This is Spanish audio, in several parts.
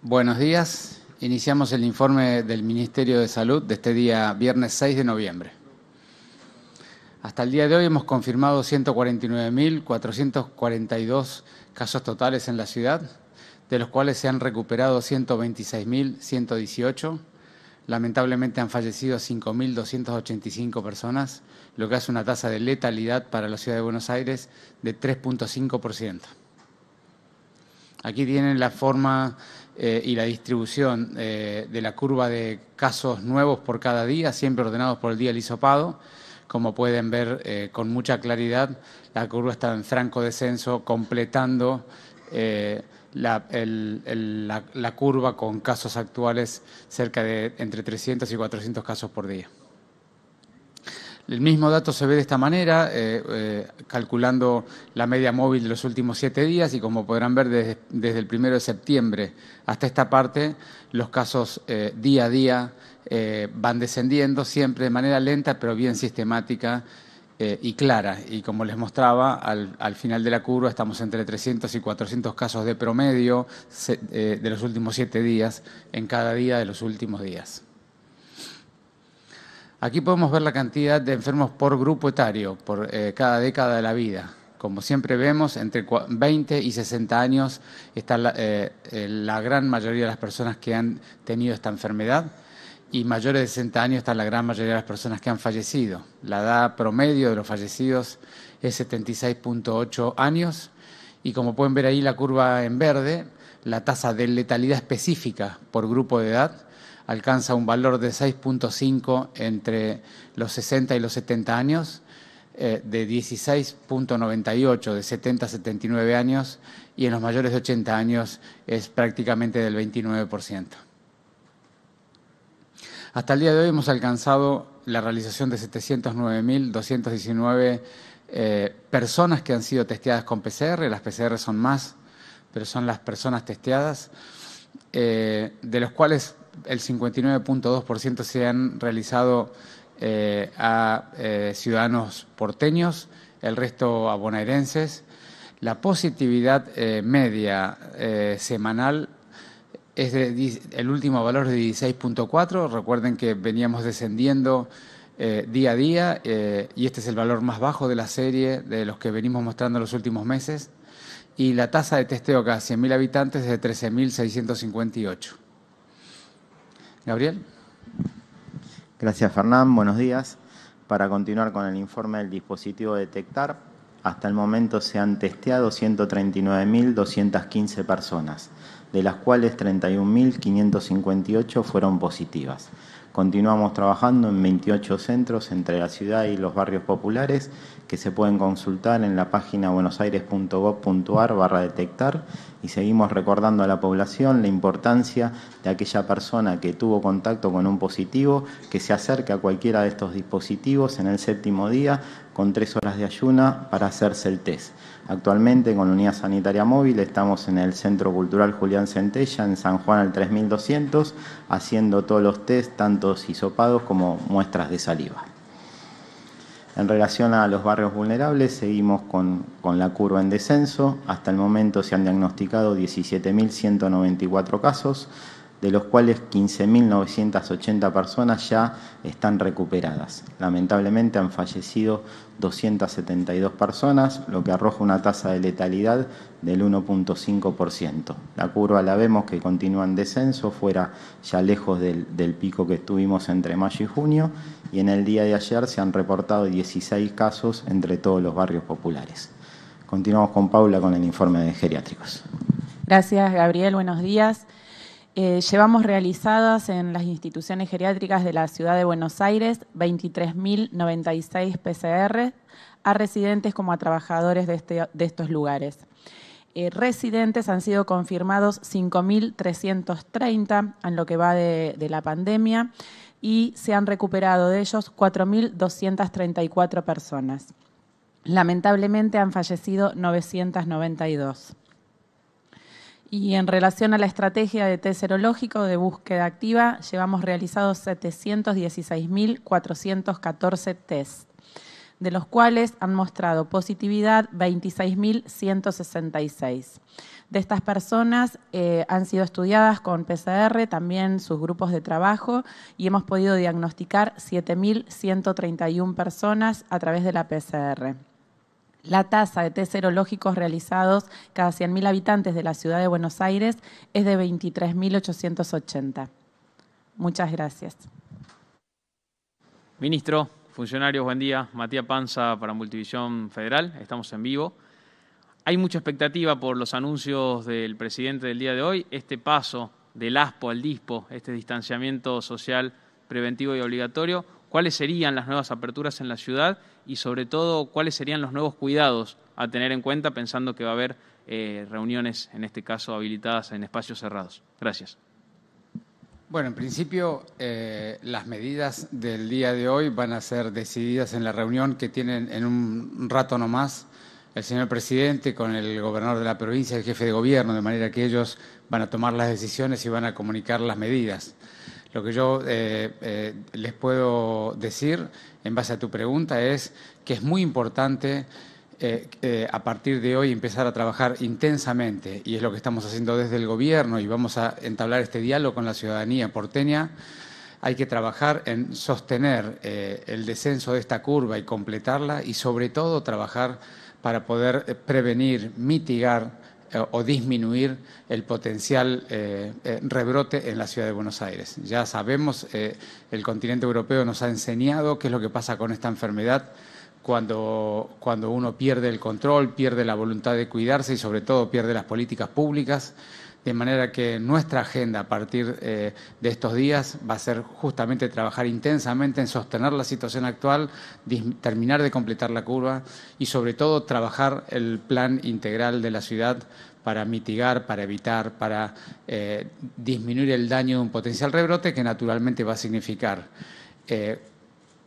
Buenos días. Iniciamos el informe del Ministerio de Salud de este día viernes 6 de noviembre. Hasta el día de hoy hemos confirmado 149.442 casos totales en la ciudad, de los cuales se han recuperado 126.118. Lamentablemente han fallecido 5.285 personas, lo que hace una tasa de letalidad para la ciudad de Buenos Aires de 3.5%. Aquí tienen la forma y la distribución de la curva de casos nuevos por cada día, siempre ordenados por el día del hisopado. Como pueden ver con mucha claridad, la curva está en franco descenso, completando la curva con casos actuales cerca de entre 300 y 400 casos por día. El mismo dato se ve de esta manera, calculando la media móvil de los últimos 7 días y como podrán ver desde el 1 de septiembre hasta esta parte, los casos día a día van descendiendo, siempre de manera lenta pero bien sistemática y clara. Y como les mostraba, al final de la curva estamos entre 300 y 400 casos de promedio de los últimos 7 días en cada día de los últimos días. Aquí podemos ver la cantidad de enfermos por grupo etario, por cada década de la vida. Como siempre vemos, entre 20 y 60 años está la gran mayoría de las personas que han tenido esta enfermedad y mayores de 60 años está la gran mayoría de las personas que han fallecido. La edad promedio de los fallecidos es 76.8 años y como pueden ver ahí la curva en verde, la tasa de letalidad específica por grupo de edad alcanza un valor de 6.5 entre los 60 y los 70 años, de 16.98 de 70 a 79 años y en los mayores de 80 años es prácticamente del 29%. Hasta el día de hoy hemos alcanzado la realización de 709.219 personas que han sido testeadas con PCR. Las PCR son más, pero son las personas testeadas, de los cuales el 59.2% se han realizado a ciudadanos porteños, el resto a bonaerenses. La positividad media semanal es el último valor de 16.4. Recuerden que veníamos descendiendo día a día y este es el valor más bajo de la serie de los que venimos mostrando en los últimos meses. Y la tasa de testeo cada 100.000 habitantes es de 13.658. Gabriel. Gracias, Fernán. Buenos días. Para continuar con el informe del dispositivo Detectar, hasta el momento se han testeado 139.215 personas, de las cuales 31.558 fueron positivas. Continuamos trabajando en 28 centros entre la ciudad y los barrios populares que se pueden consultar en la página buenosaires.gov.ar/detectar y seguimos recordando a la población la importancia de aquella persona que tuvo contacto con un positivo que se acerque a cualquiera de estos dispositivos en el 7º día con 3 horas de ayuna para hacerse el test. Actualmente con la unidad sanitaria móvil estamos en el Centro Cultural Julián Centella, en San Juan al 3200, haciendo todos los test, tanto hisopados como muestras de saliva. En relación a los barrios vulnerables, seguimos con la curva en descenso. Hasta el momento se han diagnosticado 17.194 casos, de los cuales 15.980 personas ya están recuperadas. Lamentablemente han fallecido 272 personas, lo que arroja una tasa de letalidad del 1.5%. La curva la vemos que continúa en descenso, fuera ya lejos del pico que estuvimos entre mayo y junio, y en el día de ayer se han reportado 16 casos entre todos los barrios populares. Continuamos con Paula con el informe de geriátricos. Gracias, Gabriel. Buenos días. Llevamos realizadas en las instituciones geriátricas de la Ciudad de Buenos Aires 23.096 PCR a residentes como a trabajadores de estos lugares. Residentes han sido confirmados 5.330 en lo que va de la pandemia y se han recuperado de ellos 4.234 personas. Lamentablemente han fallecido 992. Y en relación a la estrategia de test serológico de búsqueda activa, llevamos realizados 716.414 test, de los cuales han mostrado positividad 26.166. De estas personas han sido estudiadas con PCR, también sus grupos de trabajo, y hemos podido diagnosticar 7.131 personas a través de la PCR. La tasa de test serológicos realizados cada 100.000 habitantes de la ciudad de Buenos Aires es de 23.880. Muchas gracias. Ministro, funcionarios, buen día. Matías Panza para Multivisión Federal. Estamos en vivo. Hay mucha expectativa por los anuncios del presidente del día de hoy. Este paso del ASPO al DISPO, este distanciamiento social preventivo y obligatorio, ¿cuáles serían las nuevas aperturas en la ciudad y, sobre todo, cuáles serían los nuevos cuidados a tener en cuenta, pensando que va a haber reuniones, en este caso, habilitadas en espacios cerrados? Gracias. Bueno, en principio, las medidas del día de hoy van a ser decididas en la reunión que tienen en un rato nomás el señor presidente con el gobernador de la provincia y el jefe de gobierno, de manera que ellos van a tomar las decisiones y van a comunicar las medidas. Lo que yo les puedo decir, en base a tu pregunta, es que es muy importante a partir de hoy empezar a trabajar intensamente, y es lo que estamos haciendo desde el gobierno, y vamos a entablar este diálogo con la ciudadanía porteña. Hay que trabajar en sostener el descenso de esta curva y completarla, y sobre todo trabajar para poder prevenir, mitigar o disminuir el potencial rebrote en la ciudad de Buenos Aires. Ya sabemos, el continente europeo nos ha enseñado qué es lo que pasa con esta enfermedad cuando uno pierde el control, pierde la voluntad de cuidarse y sobre todo pierde las políticas públicas. De manera que nuestra agenda a partir de estos días va a ser justamente trabajar intensamente en sostener la situación actual, terminar de completar la curva y sobre todo trabajar el plan integral de la ciudad para mitigar, para evitar, para disminuir el daño de un potencial rebrote que naturalmente va a significar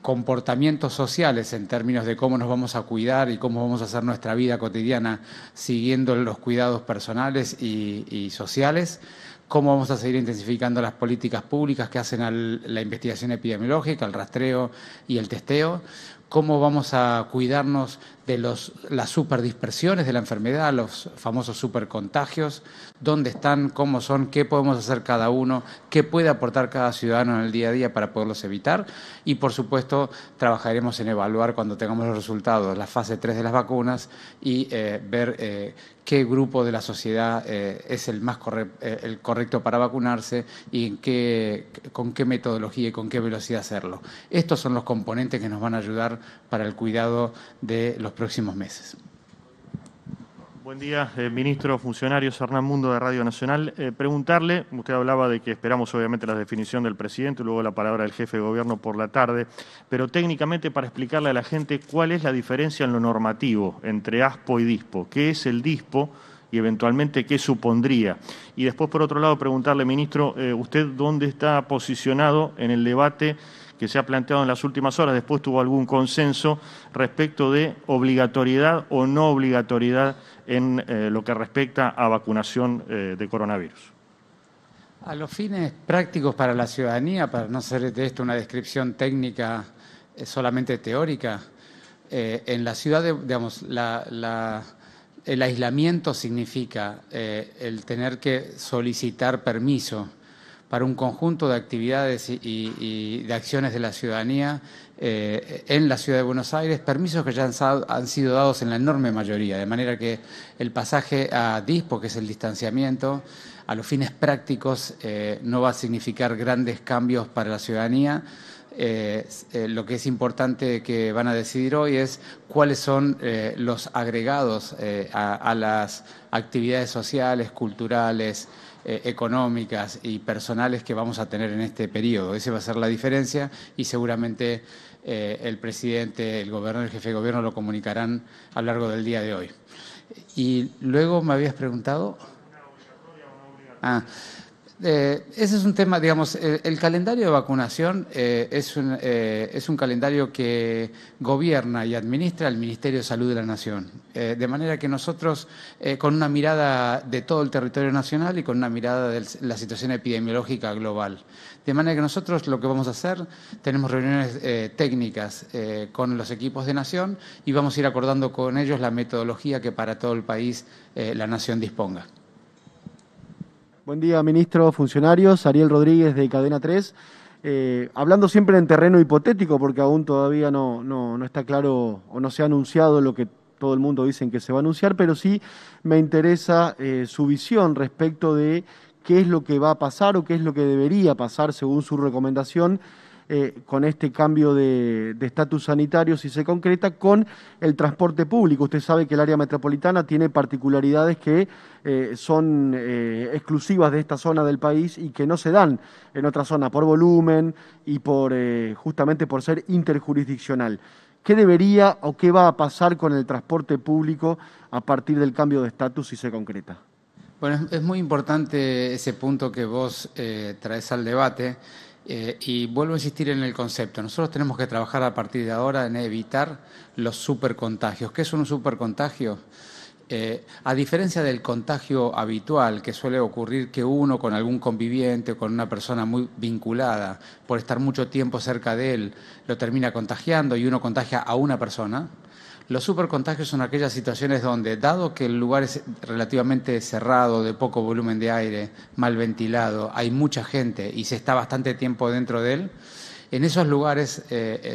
comportamientos sociales en términos de cómo nos vamos a cuidar y cómo vamos a hacer nuestra vida cotidiana siguiendo los cuidados personales y sociales, cómo vamos a seguir intensificando las políticas públicas que hacen a la investigación epidemiológica, el rastreo y el testeo, cómo vamos a cuidarnos de las superdispersiones de la enfermedad, los famosos supercontagios, dónde están, cómo son, qué podemos hacer cada uno, qué puede aportar cada ciudadano en el día a día para poderlos evitar. Y, por supuesto, trabajaremos en evaluar cuando tengamos los resultados, la fase 3 de las vacunas y ver qué grupo de la sociedad es el el correcto para vacunarse y con qué metodología y con qué velocidad hacerlo. Estos son los componentes que nos van a ayudar para el cuidado de los próximos meses. Buen día, ministro, funcionarios. Hernán Mundo, de Radio Nacional. Preguntarle, usted hablaba de que esperamos obviamente la definición del presidente, luego la palabra del jefe de gobierno por la tarde, pero técnicamente para explicarle a la gente cuál es la diferencia en lo normativo entre ASPO y DISPO, qué es el DISPO y eventualmente qué supondría. Y después, por otro lado, preguntarle, ministro, usted dónde está posicionado en el debate que se ha planteado en las últimas horas. Después tuvo algún consenso respecto de obligatoriedad o no obligatoriedad en lo que respecta a vacunación de coronavirus. A los fines prácticos para la ciudadanía, para no hacer de esto una descripción técnica solamente teórica, en la ciudad, digamos, el aislamiento significa el tener que solicitar permiso para un conjunto de actividades y de acciones de la ciudadanía en la Ciudad de Buenos Aires, permisos que ya han sido dados en la enorme mayoría, de manera que el pasaje a DISPO, que es el distanciamiento, a los fines prácticos no va a significar grandes cambios para la ciudadanía. Lo que es importante que van a decidir hoy es cuáles son los agregados a las actividades sociales, culturales, económicas y personales que vamos a tener en este periodo. Esa va a ser la diferencia y seguramente el presidente, el gobernador y el jefe de gobierno lo comunicarán a lo largo del día de hoy. Y luego me habías preguntado... ese es un tema, digamos, el calendario de vacunación es un calendario que gobierna y administra el Ministerio de Salud de la Nación. De manera que nosotros, con una mirada de todo el territorio nacional y con una mirada de la situación epidemiológica global. De manera que nosotros lo que vamos a hacer, tenemos reuniones técnicas con los equipos de Nación y vamos a ir acordando con ellos la metodología que para todo el país la Nación disponga. Buen día, ministro, funcionarios. Ariel Rodríguez, de Cadena 3. Hablando siempre en terreno hipotético, porque aún todavía no está claro o no se ha anunciado lo que todo el mundo dice que se va a anunciar, pero sí me interesa su visión respecto de qué es lo que va a pasar o qué es lo que debería pasar según su recomendación con este cambio de estatus sanitario, si se concreta, con el transporte público. Usted sabe que el área metropolitana tiene particularidades que son exclusivas de esta zona del país y que no se dan en otra zona por volumen y por justamente por ser interjurisdiccional. ¿Qué debería o qué va a pasar con el transporte público a partir del cambio de estatus si se concreta? Bueno, es muy importante ese punto que vos traes al debate. Y vuelvo a insistir en el concepto. Nosotros tenemos que trabajar a partir de ahora en evitar los supercontagios. ¿Qué es un supercontagio? A diferencia del contagio habitual, que suele ocurrir que uno con algún conviviente o con una persona muy vinculada, por estar mucho tiempo cerca de él, lo termina contagiando y uno contagia a una persona. Los supercontagios son aquellas situaciones donde, dado que el lugar es relativamente cerrado, de poco volumen de aire, mal ventilado, hay mucha gente y se está bastante tiempo dentro de él, en esos lugares,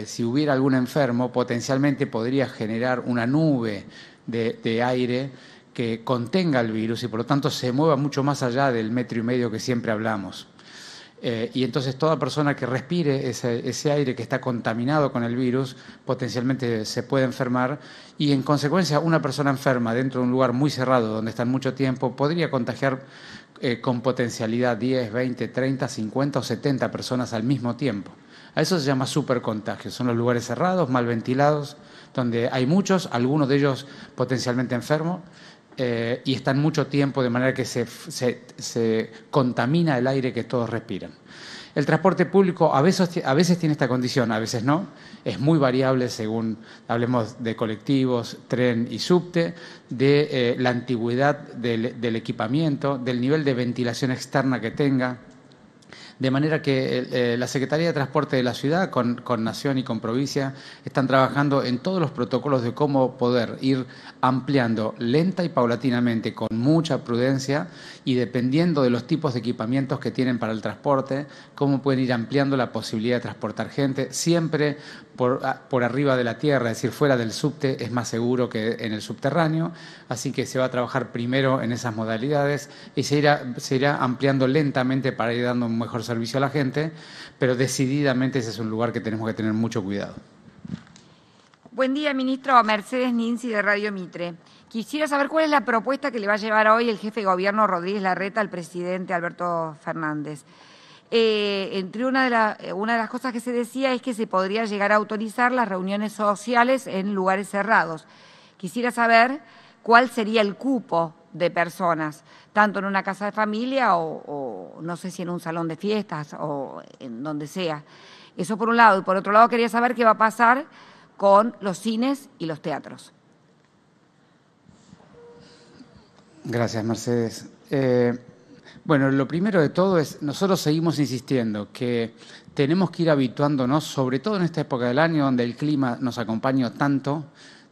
si hubiera algún enfermo, potencialmente podría generar una nube de aire que contenga el virus y por lo tanto se mueva mucho más allá del 1,5 metros que siempre hablamos. Y entonces toda persona que respire ese aire que está contaminado con el virus potencialmente se puede enfermar y en consecuencia una persona enferma dentro de un lugar muy cerrado donde están mucho tiempo podría contagiar con potencialidad 10, 20, 30, 50 o 70 personas al mismo tiempo. A eso se llama supercontagio. Son los lugares cerrados, mal ventilados, donde hay muchos, algunos de ellos potencialmente enfermos, y están mucho tiempo de manera que se contamina el aire que todos respiran. El transporte público a veces tiene esta condición, a veces no. Es muy variable según hablemos de colectivos, tren y subte, de la antigüedad del equipamiento, del nivel de ventilación externa que tenga. De manera que la Secretaría de Transporte de la ciudad, con Nación y con provincia, están trabajando en todos los protocolos de cómo poder ir ampliando lenta y paulatinamente, con mucha prudencia y dependiendo de los tipos de equipamientos que tienen para el transporte, cómo pueden ir ampliando la posibilidad de transportar gente, siempre por arriba de la tierra, es decir, fuera del subte es más seguro que en el subterráneo, así que se va a trabajar primero en esas modalidades y se irá ampliando lentamente para ir dando un mejor servicio a la gente, pero decididamente ese es un lugar que tenemos que tener mucho cuidado. Buen día, ministro. Mercedes Ninzi, de Radio Mitre. Quisiera saber cuál es la propuesta que le va a llevar hoy el jefe de gobierno Rodríguez Larreta al presidente Alberto Fernández. Entre una de las cosas que se decía es que se podría llegar a autorizar las reuniones sociales en lugares cerrados. Quisiera saber cuál sería el cupo de personas, tanto en una casa de familia o no sé si en un salón de fiestas o en donde sea. Eso por un lado. Y por otro lado quería saber qué va a pasar con los cines y los teatros. Gracias, Mercedes. Bueno, lo primero de todo es, nosotros seguimos insistiendo que tenemos que ir habituándonos, sobre todo en esta época del año donde el clima nos acompaña tanto,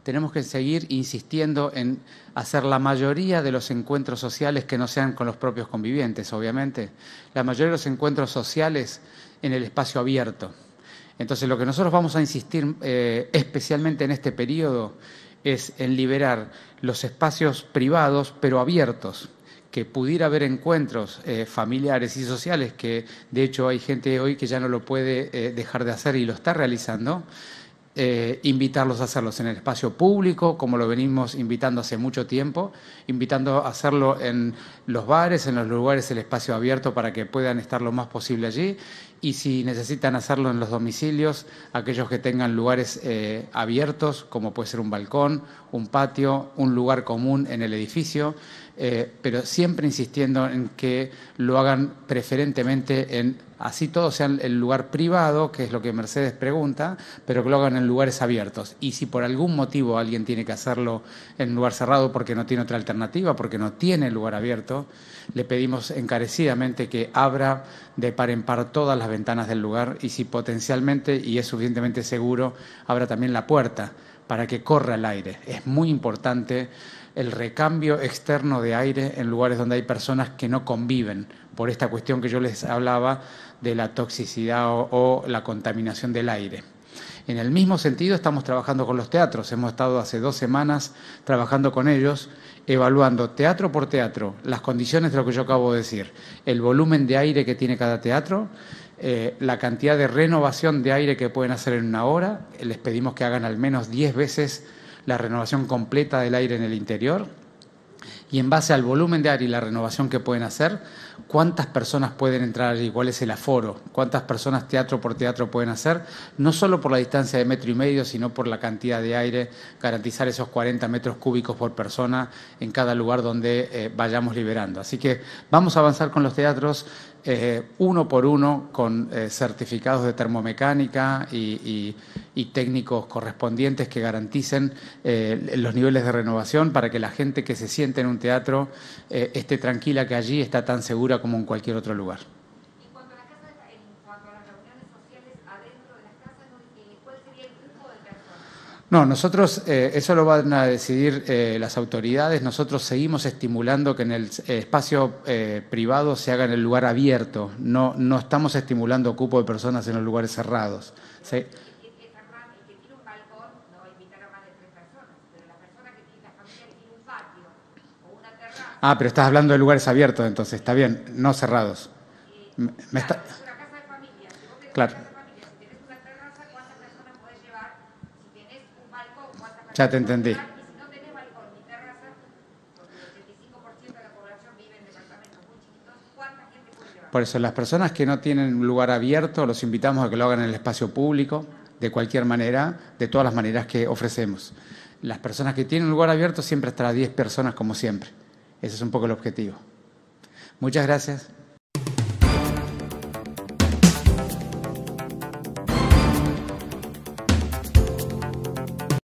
tenemos que seguir insistiendo en hacer la mayoría de los encuentros sociales que no sean con los propios convivientes, obviamente. La mayoría de los encuentros sociales en el espacio abierto. Entonces, lo que nosotros vamos a insistir especialmente en este periodo es en liberar los espacios privados, pero abiertos, que pudiera haber encuentros familiares y sociales, que de hecho hay gente hoy que ya no lo puede dejar de hacer y lo está realizando, invitarlos a hacerlos en el espacio público, como lo venimos invitando hace mucho tiempo, invitando a hacerlo en los bares, en los lugares, el espacio abierto para que puedan estar lo más posible allí, y si necesitan hacerlo en los domicilios, aquellos que tengan lugares abiertos, como puede ser un balcón, un patio, un lugar común en el edificio, pero siempre insistiendo en que lo hagan preferentemente así todo sea el lugar privado, que es lo que Mercedes pregunta, pero que lo hagan en lugares abiertos. Y si por algún motivo alguien tiene que hacerlo en un lugar cerrado porque no tiene otra alternativa, porque no tiene lugar abierto, le pedimos encarecidamente que abra de par en par todas las ventanas del lugar y si potencialmente, y es suficientemente seguro, abra también la puerta para que corra el aire. Es muy importante el recambio externo de aire en lugares donde hay personas que no conviven, por esta cuestión que yo les hablaba de la toxicidad o la contaminación del aire. En el mismo sentido estamos trabajando con los teatros. Hemos estado hace 2 semanas trabajando con ellos, evaluando teatro por teatro las condiciones de lo que yo acabo de decir, el volumen de aire que tiene cada teatro, la cantidad de renovación de aire que pueden hacer en una hora. Les pedimos que hagan al menos 10 veces la renovación completa del aire en el interior, y en base al volumen de aire y la renovación que pueden hacer, cuántas personas pueden entrar allí, cuál es el aforo, cuántas personas teatro por teatro pueden hacer, no solo por la distancia de 1,5 metros, sino por la cantidad de aire, garantizar esos 40 metros cúbicos por persona en cada lugar donde vayamos liberando. Así que vamos a avanzar con los teatros uno por uno, con certificados de termomecánica y técnicos correspondientes que garanticen los niveles de renovación para que la gente que se siente en un teatro esté tranquila que allí está tan segura como en cualquier otro lugar. En cuanto a las reuniones sociales adentro de las casas, ¿cuál sería el grupo de personas? No, nosotros, eso lo van a decidir las autoridades. Nosotros seguimos estimulando que en el espacio privado se haga en el lugar abierto. No estamos estimulando cupo de personas en los lugares cerrados. ¿Sí? Ah, pero estás hablando de lugares abiertos, entonces, está bien, no cerrados. Es una casa de familia. Si vos tenés Claro. una casa de familia, si tenés una terraza, ¿cuántas personas podés llevar? Si tenés un balcón, ¿cuántas personas Ya te entendí. podés llevar? Y si no tenés balcón ni terraza, porque el 85% de la población vive en departamentos muy chiquitos, ¿cuánta gente puede llevar? Por eso, las personas que no tienen un lugar abierto, los invitamos a que lo hagan en el espacio público, de cualquier manera, de todas las maneras que ofrecemos. Las personas que tienen un lugar abierto siempre estará 10 personas como siempre. Ese es un poco el objetivo. Muchas gracias.